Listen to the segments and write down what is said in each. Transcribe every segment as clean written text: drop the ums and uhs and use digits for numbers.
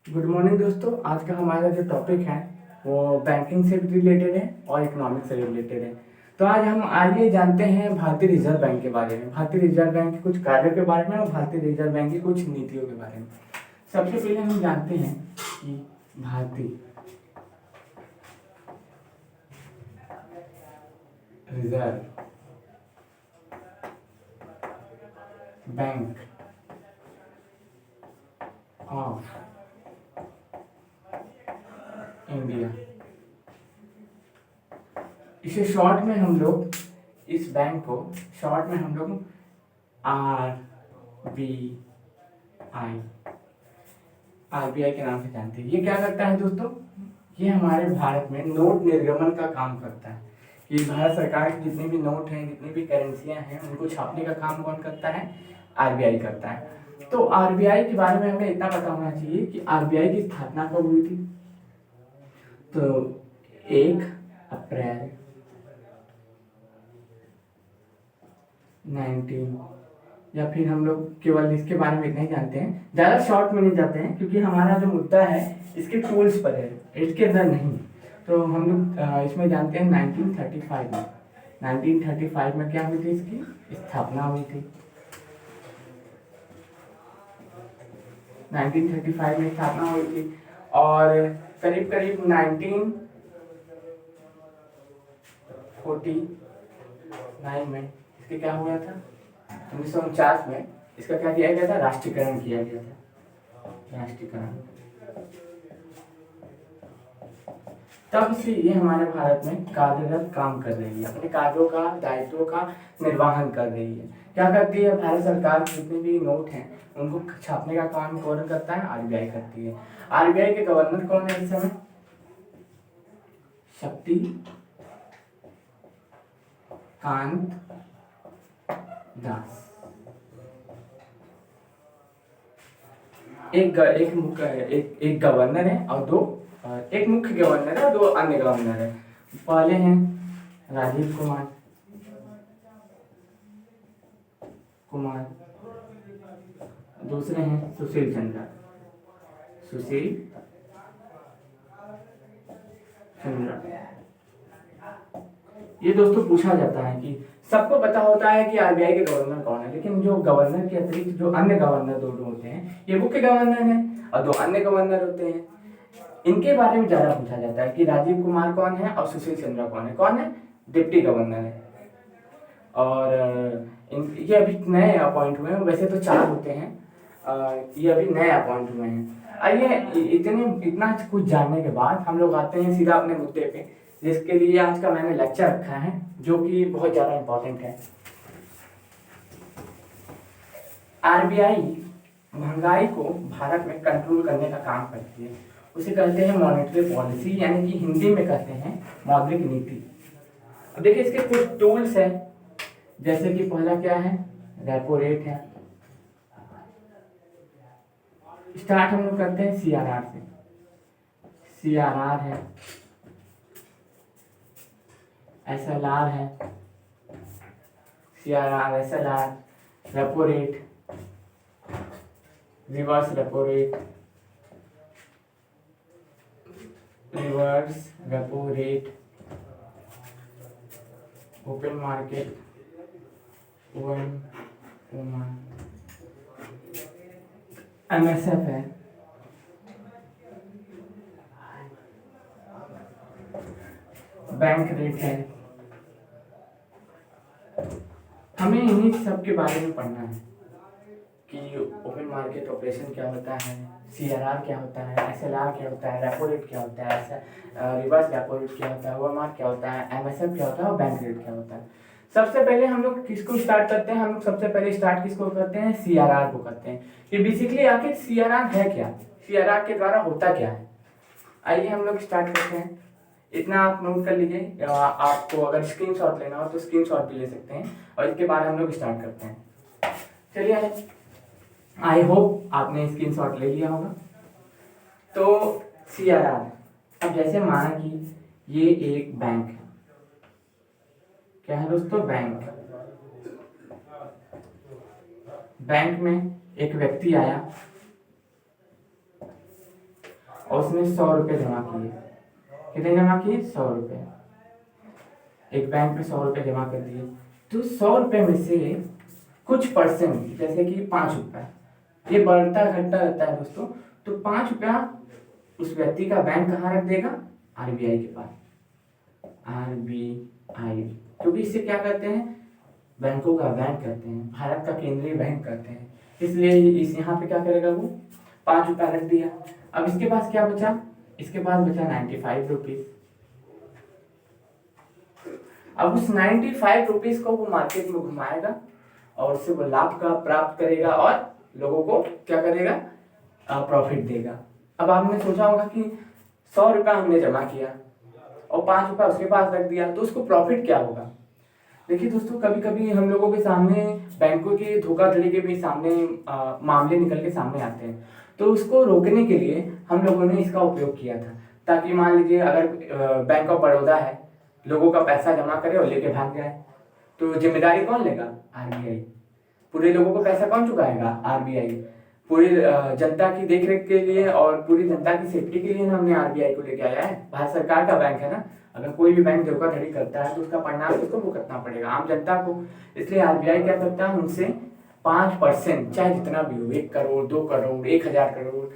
Good morning दोस्तों। आज का हमारा जो टॉपिक है वो बैंकिंग से रिलेटेड है और इकोनॉमिक्स से रिलेटेड है। तो आज हम आइए जानते हैं भारतीय रिजर्व बैंक के बारे में, भारतीय रिजर्व बैंक के कुछ कार्यों के बारे में और भारतीय रिजर्व बैंक की कुछ नीतियों के बारे में। सबसे पहले हम जानते हैं कि भारतीय रिजर्व बैंक ऑफ इंडिया, इसे शॉर्ट में हम लोग, इस बैंक को शॉर्ट में हम लोग RBI RBI के नाम से जानते हैं। ये क्या करता है दोस्तों? ये हमारे भारत में नोट निर्गमन का काम करता है। कि भारत सरकार के जितने भी नोट हैं, जितनी भी करेंसियां हैं, उनको छापने का काम कौन करता है? RBI करता है। तो RBI के बारे में हमें इतना पता होना चाहिए कि RBI की स्थापना कब हुई थी। तो 1 अप्रैल 19, या फिर हम लोग केवल इसके बारे में इतना ही जानते हैं, ज़्यादा शॉर्ट में नहीं जाते हैं क्योंकि हमारा जो मुद्दा है इसके टूल्स पर है, इसके अंदर नहीं। तो हम लोग इसमें जानते हैं 1935 में, 1935 में क्या हुई थी? इसकी स्थापना हुई थी। 1935 में स्थापना हुई थी और करीब करीब 1949 में इसके क्या हुआ था? 1949 में इसका क्या किया गया था? राष्ट्रीयकरण किया गया था, राष्ट्रीयकरण। तब से ये हमारे भारत में कार्यरत काम कर रही है, अपने कार्यों का, दायित्वों का निर्वहन कर रही है। क्या करती है? भारत सरकार जितने भी नोट हैं उनको छापने का काम कौन करता है? RBI करती है। RBI के गवर्नर कौन है इस समय? शक्ति कांत दास। एक गवर्नर है और एक मुख्य गवर्नर है और 2 अन्य गवर्नर है। पहले हैं राजीव कुमार, दूसरे हैं सुशील चंद्रा। ये दोस्तों पूछा जाता है कि सबको पता होता है कि RBI के गवर्नर कौन है, लेकिन जो गवर्नर के अतिरिक्त जो अन्य गवर्नर 2 होते हैं, ये मुख्य गवर्नर हैं और 2 अन्य गवर्नर होते हैं। इनके बारे में ज्यादा पूछा जाता है कि राजीव कुमार कौन है और सुशील चंद्रा कौन है। कौन है? डिप्टी गवर्नर है। और ये अभी नए अपॉइंट हुए हैं, वैसे तो 4 होते हैं, ये अभी नए अपॉइंट हुए हैं। आइए इतना कुछ जानने के बाद हम लोग आते हैं सीधा अपने मुद्दे पे, जिसके लिए आज का मैंने लेक्चर रखा है, जो कि बहुत ज़्यादा इम्पोर्टेंट है। RBI महंगाई को भारत में कंट्रोल करने का काम करती है। उसे कहते हैं मॉनेटरी पॉलिसी, यानी कि हिंदी में कहते हैं मौद्रिक नीति। अब देखिए इसके कुछ टूल्स हैं, जैसे कि पहला क्या है? रेपो रेट है। स्टार्ट हम लोग करते हैं CRR से। CRR है, SLR है, CRR SLR, repo rate, reverse repo rate, reverse repo rate, open market, MSF है, बैंक रेट है। हमें इन्हीं सब के बारे में पढ़ना है कि ओपन मार्केट ऑपरेशन क्या होता है, CRR क्या होता है, SLR क्या होता है, रेपो रेट क्या होता है, रिवर्स रेपो रेट क्या होता है, ओवरमार्क क्या होता है, MSF क्या होता है और बैंक रेट क्या होता है। सबसे पहले हम लोग किसको स्टार्ट करते हैं? हम लोग सबसे पहले स्टार्ट किसको करते हैं? CRR को करते हैं। कि बेसिकली आखिर CRR है क्या, CRR के द्वारा होता क्या है। आइए हम लोग स्टार्ट करते हैं। इतना आप नोट कर लीजिए, आपको अगर स्क्रीनशॉट लेना हो तो स्क्रीनशॉट भी ले सकते हैं, और इसके बाद हम लोग स्टार्ट करते हैं। चलिए, आई होप आपने स्क्रीनशॉट ले लिया होगा। तो CRR, अब जैसे माना कि ये एक बैंक है। क्या है दोस्तों? बैंक। बैंक में एक व्यक्ति आया, और उसने 100 रुपये जमा किए। कितने जमा किए? 100 रुपये। एक बैंक में 100 रुपये जमा कर दिए, तो 100 रुपये में से कुछ परसेंट, जैसे कि 5 रुपया, ये बढ़ता घटता रहता है दोस्तों, तो 5 रुपया उस व्यक्ति का बैंक कहाँ रख देगा? आरबीआई के पास। आरबीआई, क्योंकि इससे क्या करते हैं? बैंकों का बैंक करते हैं, भारत का केंद्रीय बैंक करते हैं, इसलिए इस यहाँ पे क्या करेगा वो? 5 रुपया रख दिया। अब इसके पास क्या बचा? इसके पास बचा 95 रुपीज। अब उस 95 रुपीज को वो मार्केट में घुमाएगा और उससे वो लाभ का प्राप्त करेगा और लोगों को क्या करेगा? प्रॉफिट देगा। अब आपने सोचा होगा कि 100 रुपया हमने जमा किया और 5 रुपया उसके पास रख दिया, तो उसको प्रॉफिट क्या होगा? देखिए दोस्तों, कभी कभी हम लोगों के सामने बैंकों के धोखाधड़ी के भी सामने मामले निकल के सामने आते हैं, तो उसको रोकने के लिए हम लोगों ने इसका उपयोग किया था, ताकि मान लीजिए अगर बैंक ऑफ बड़ौदा है, लोगों का पैसा जमा करे और लेके भाग जाए, तो जिम्मेदारी कौन लेगा? आरबीआई। पूरे लोगों को पैसा कौन चुकाएगा? आरबीआई। पूरी जनता की देखरेख के लिए और पूरी जनता की सेफ्टी के लिए ना हमने आरबीआई को लेके आया है। भारत सरकार का बैंक है ना, अगर कोई भी बैंक धोखाधड़ी करता है तो उसका परिणाम उसको भुगतना पड़ेगा, आम जनता को। इसलिए आरबीआई क्या करता है? उनसे 5%, चाहे जितना भी हो, 1 करोड़, 2 करोड़, 1000 करोड़,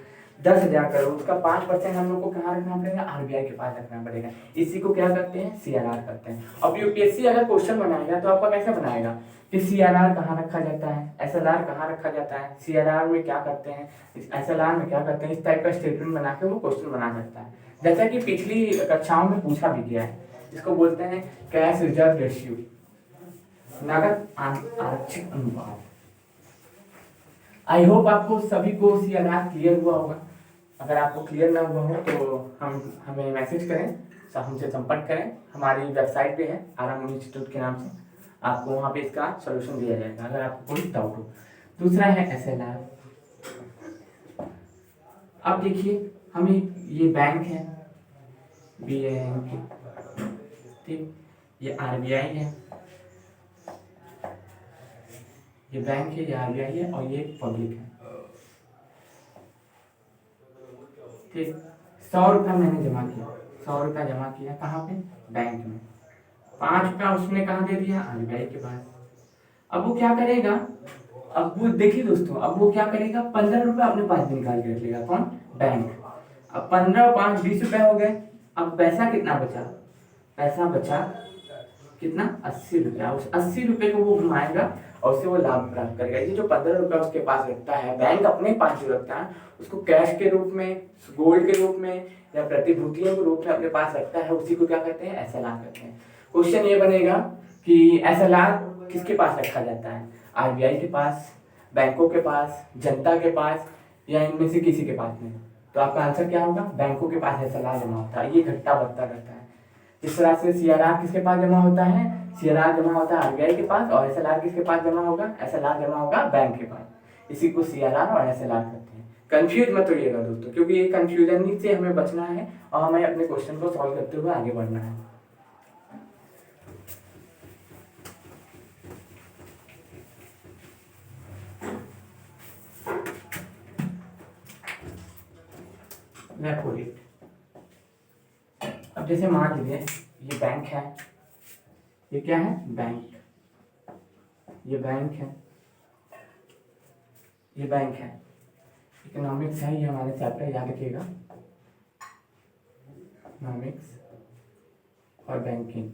10,000 करोड़, उसका 5% हम लोग को कहाँ रखना पड़ेगा? आरबीआई के पास रखना पड़ेगा। इसी को क्या करते हैं? सीआरआर करते हैं। अब यूपीएससी अगर क्वेश्चन बनाएगा तो आपका कैसे बनाएगा कि सीआरआर कहाँ रखा जाता है, एसएलआर कहाँ रखा जाता है, सीआरआर में क्या करते हैं, एसएलआर में क्या करते हैं, इस टाइप का स्टेटमेंट बना के वो क्वेश्चन बना सकता है। जैसा कि पिछली कक्षाओं में पूछा भी गया है, इसको बोलते हैं कैश रिजर्व रेशियो, नगद आरक्षित अनुपात। आई होप आपको सभी को सीआरआर क्लियर हुआ होगा। अगर आपको क्लियर ना हुआ हो तो हमें मैसेज करें, हमसे संपर्क करें। हमारी वेबसाइट पे है आरएम इंस्टीट्यूट के नाम से, आपको वहाँ पे इसका सॉल्यूशन दिया जाएगा अगर आपको कोई डाउट हो। दूसरा है एसएलआर। अब देखिए, हमें ये बैंक है, बैंक, ठीक, ये आरबीआई है, ये बैंक है, ये आरबीआई है और ये पब्लिक है, ठीक। 100 रुपया मैंने जमा किया, 100 रुपया जमा किया कहाँ पे? बैंक में। 5 रुपया उसने कहाँ दे दिया? आरबीआई के पास। अब वो क्या करेगा? अब वो देखिए दोस्तों, अब वो क्या करेगा? 15 रुपया अपने पास निकाल के रख लेगा। कौन? बैंक। अब 15 और 5 20 रुपए हो गए। अब पैसा कितना बचा? पैसा बचा कितना? 80 रुपया। उस 80 रुपये को वो घुमाएगा और उससे वो लाभ प्राप्त करेगा। ये जो 15 रुपया उसके पास रखता है, बैंक अपने पास जो रखता है उसको कैश के रूप में, गोल्ड के रूप में या प्रतिभूतियों के रूप में अपने पास रखता है, उसी को क्या कहते हैं? एसएलआर कहते हैं। क्वेश्चन ये बनेगा कि एसएलआर किसके पास रखा जाता है? आरबीआई के पास, बैंकों के पास, जनता के पास, या इनमें से किसी के पास नहीं? तो आपका आंसर क्या होगा? बैंकों के पास एसएलआर जमा होता है, ये घटता बढ़ता रहता है। इस तरह से सीआरआर किसके पास जमा होता है? सीआरआर जमा होता है आरबीआई के पास, और एसएलआर किसके पास जमा होगा? एसएलआर जमा होगा बैंक के पास। इसी को सीआरआर और एसएलआर कहते हैं। कंफ्यूज मत होइएगा दोस्तों, क्योंकि ये कंफ्यूजन से हमें बचना है और हमें अपने क्वेश्चन को सॉल्व करते हुए आगे बढ़ना है। Repo rate. अब जैसे मान लीजिए ये बैंक है, ये क्या है? बैंक। ये बैंक है, ये बैंक है। इकोनॉमिक्स है, ये हमारे चैप्टर याद रखिएगा, इकोनॉमिक्स और बैंकिंग।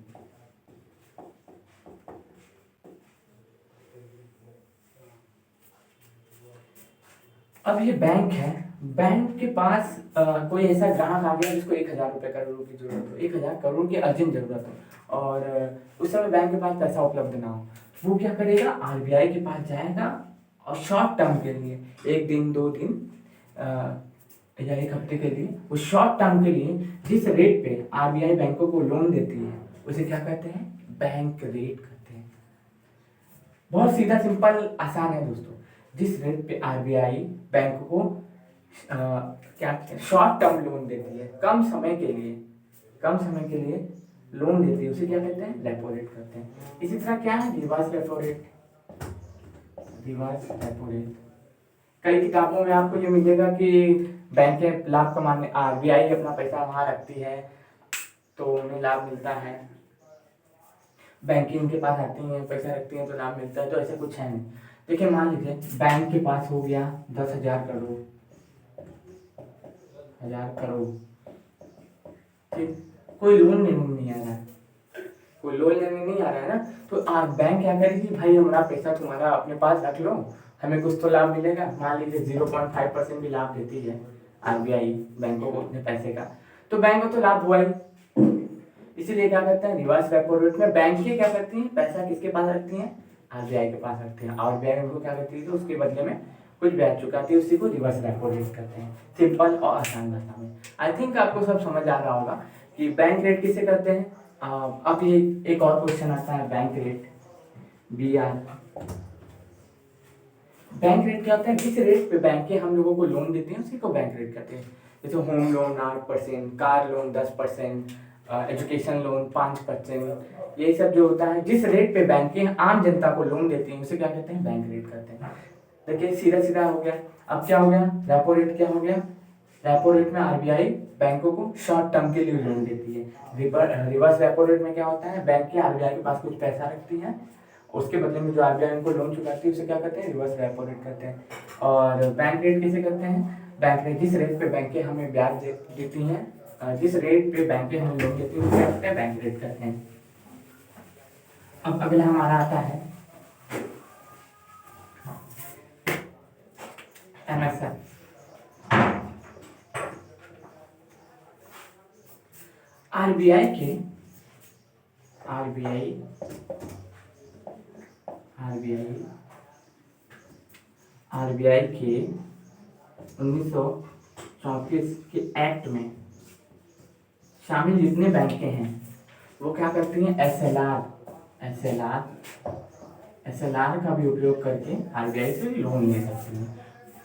अब ये बैंक है, बैंक के पास कोई ऐसा ग्राहक आ गया जिसको 1000 करोड़ की जरूरत हो, 1000 करोड़ की अर्जेंट जरूरत हो, और उस समय बैंक के पास पैसा उपलब्ध ना हो, वो क्या करेगा? आरबीआई के पास जाएगा और शॉर्ट टर्म के लिए, 1 दिन 2 दिन या 1 हफ्ते के लिए, वो शॉर्ट टर्म के लिए जिस रेट पे आरबीआई बैंकों को लोन देती है उसे क्या कहते हैं? बैंक रेट कहते हैं। बहुत सीधा, सिंपल, आसान है दोस्तों। जिस रेट पे आरबीआई बैंक को क्या शॉर्ट टर्म लोन देती है, कम समय के लिए लोन देती है, उसे क्या कहते हैं? रेपो रेट कहते हैं। इसी तरह क्या है? Reverse repo rate. Reverse repo rate कई किताबों में आपको ये मिलेगा कि बैंकें लाभ कमाने, आरबीआई अपना पैसा वहाँ रखती है तो उन्हें लाभ मिलता है, बैंकिंग के पास आती हैं पैसा रखती हैं तो लाभ मिलता है, तो ऐसा कुछ है नहीं। देखिए मान लीजिए बैंक के पास हो गया 10,000 करोड़, 1,000 करोड़, ठीक, कोई लोन नहीं आ रहा है, कोई लोन लेने नहीं आ रहा है ना, तो आप बैंक क्या करेगी, भाई हमारा पैसा तुम्हारा अपने पास रख लो, हमें कुछ तो लाभ मिलेगा। मान लीजिए 0.5% भी लाभ देती है आरबीआई बैंकों को अपने पैसे का, तो बैंक को तो लाभ हुआ ही। इसीलिए क्या करते हैं, रिवर्स रेपो रेट में बैंकें क्या करती हैं, पैसा किसके पास रखती हैं, आरबीआई के पास रखती हैं, आरबीआई उनको क्या करती है, तो उसके बदले में कुछ ब्याज चुकाती है, उसी को रिवर्स रेपो रेट करते हैं। सिंपल और आसान भाषा में आई थिंक आपको सब समझ आ रहा होगा कि बैंक रेट किसे करते हैं। अब ये एक और क्वेश्चन आता है, bank rate, BR। Bank rate क्या होता है, जिस रेट पे बैंकें हम लोगों को लोन देती हैं उसी को बैंक रेट कहते हैं। जैसे home loan 8%, car loan 10%, education loan 5%, ये सब जो होता है, जिस रेट पे बैंकें आम जनता को लोन देती हैं उसे क्या कहते हैं, बैंक रेट कहते हैं। देखिए सीधा सीधा हो गया। अब क्या हो गया, रेपो रेट क्या हो गया, रेपो रेट में आरबीआई बैंकों को शॉर्ट टर्म के लिए लोन देती है। रिवर्स रेपो रेट में क्या होता है, बैंक के आरबीआई के पास कुछ पैसा रखती है, उसके बदले में जो आरबीआई उनको लोन चुकाती है उसे क्या कहते हैं, रिवर्स रेपो रेट कहते हैं। और बैंक रेट किसे कहते हैं, बैंक रेट जिस रेट पे बैंकें हमें ब्याज देती हैं, जिस रेट पे बैंकें हमें लोन देती हैं उसे क्या कहते हैं, बैंक रेट कहते हैं। अब अगला हमारा आता है MSF। आरबीआई के आरबीआई आरबीआई आरबीआई के 1934 के एक्ट में शामिल जितने बैंकें हैं वो क्या करती हैं, एसएलआर का भी उपयोग करके आरबीआई से लोन ले सकती हैं,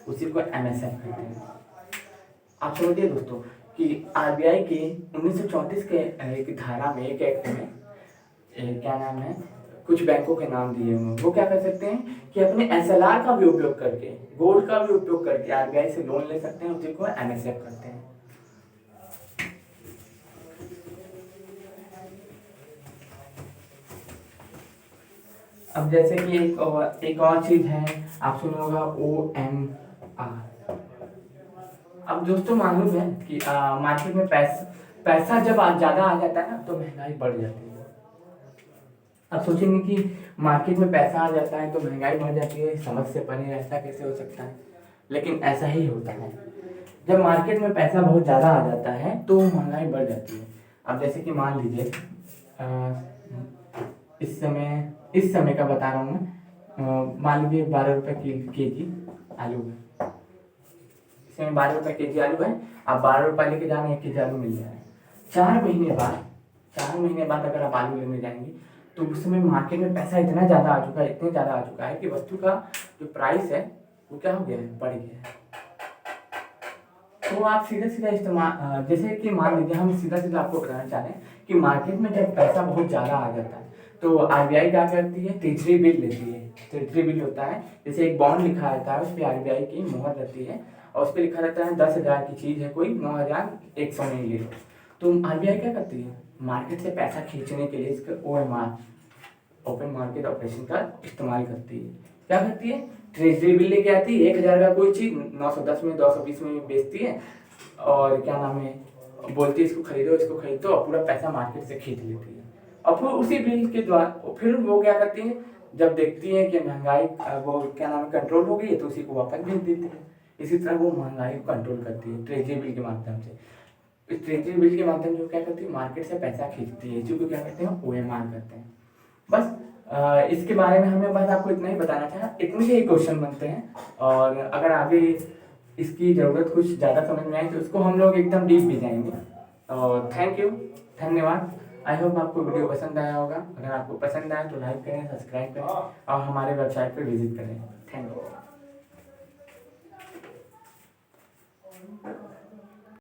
उसी को MSF कहते हैं। आप समझिए दोस्तों कि आरबीआई के 1934 के एक धारा में, एक एक्ट में क्या नाम है, कुछ बैंकों के नाम दिए हुए, वो क्या कर सकते हैं कि अपने एसएलआर का भी उपयोग करके, गोल्ड का भी उपयोग करके आरबीआई से लोन ले सकते हैं, उसी को MSF करते हैं। अब जैसे कि एक और चीज है, आप सुना होगा OMR। अब दोस्तों मालूम है कि मार्केट में पैसा जब ज्यादा आ जाता है ना तो महंगाई बढ़ जाती है। अब सोचेंगे कि मार्केट में पैसा आ जाता है तो महंगाई बढ़ जाती है, समझ से परे, ऐसा कैसे हो सकता है, लेकिन ऐसा ही होता है। जब मार्केट में पैसा बहुत ज़्यादा आ जाता है तो महंगाई बढ़ जाती है। अब जैसे कि मान लीजिए इस समय का बता रहा हूँ मैं, मान लीजिए 12 रुपये के जी आलू है, इस समय 12 रुपये के जी आलू है, आप 12 रुपये लेके जा रहे हैं, 1 केजी आलू मिल जाए। 4 महीने बाद अगर आप आलू लेने जाएंगे तो उस समय मार्केट में पैसा इतना ज़्यादा आ चुका है, इतने ज़्यादा आ चुका है कि वस्तु का जो प्राइस है वो क्या हो गया है, बढ़ गया है। तो आप सीधा सीधा इस्तेमाल, जैसे कि मान लीजिए हम सीधा सीधा आपको बताना चाह रहे हैं कि मार्केट में जब पैसा बहुत ज़्यादा आ जाता है तो आरबीआई क्या करती है, ट्रेजरी बिल लेती है। ट्रेजरी बिल होता है, जैसे एक बॉन्ड लिखा रहता है, उस पर आरबीआई की मुहर रहती है और उस पर लिखा रहता है 10,000 की चीज़ है कोई, 9,100 में ले लो। तो आरबीआई क्या करती है, मार्केट से पैसा खींचने के लिए इसका OMR, ओपन मार्केट ऑपरेशन का इस्तेमाल करती है। क्या करती है, ट्रेजरी बिल लेके आती है, 1,000 का कोई चीज़ 910 में, 220 में बेचती है और क्या नाम है, बोलती है इसको खरीदो, इसको खरीदो, और पूरा पैसा मार्केट से खींच लेती है। और फिर उसी बिल के द्वारा फिर वो क्या करती है, जब देखती है कि महंगाई वो क्या नाम है कंट्रोल हो गई है तो उसी को वापस भेज देती है। इसी तरह वो महंगाई को कंट्रोल करती है ट्रेजरी बिल के माध्यम से। इस ट्रेजरी बिल के माध्यम से क्या करती है, मार्केट से पैसा खींचती है, इसी को क्या कहते हैं, OMR करते हैं। बस इसके बारे में हमें बस आपको इतना ही बताना था, इतने से ही क्वेश्चन बनते हैं, और अगर आगे इसकी ज़रूरत कुछ ज़्यादा समझ में आए तो उसको हम लोग एकदम डीप भी जाएंगे। और थैंक यू, धन्यवाद। आई होप आपको वीडियो पसंद आया होगा। अगर आपको पसंद आया तो लाइक करें, सब्सक्राइब करें और हमारे वेबसाइट पर विजिट करें। Thank you.